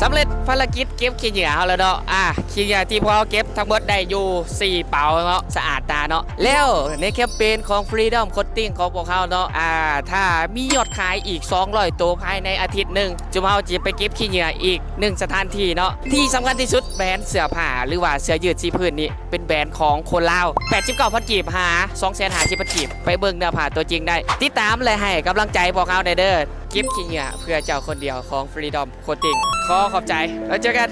สำเร็จภารกิจเก็บขี้เหงื่อเอาแล้วเนาะขี้เหงื่อที่พวกเราเก็บทั้งหมดได้อยู่4เป๋าเนาะสะอาดตาเนาะแล้วในแคมเปญของ Freedom Coating ของพวกเขาเนาะถ้ามียอดขายอีก200ตัวภายในอาทิตย์หนึ่งจุ๊เราจะไปเก็บขี้เหงื่ออีก1สถานที่เนาะที่สำคัญที่สุดแบรนด์เสื้อผ้าหรือว่าเสื้อยืดสีพื้นนี้เป็นแบรนด์ของคนลาว89,000 กีบหา 250,000 กีบไปเบิ่งเนื้อผ้าตัวจริงได้ติดตามเลยให้กำลังใจพวกเขาเด้อเก็บขี้เหงื่อเพื่อเจ้าคนเดียวของ Freedom Coating ขอบใจแล้วเจอกัน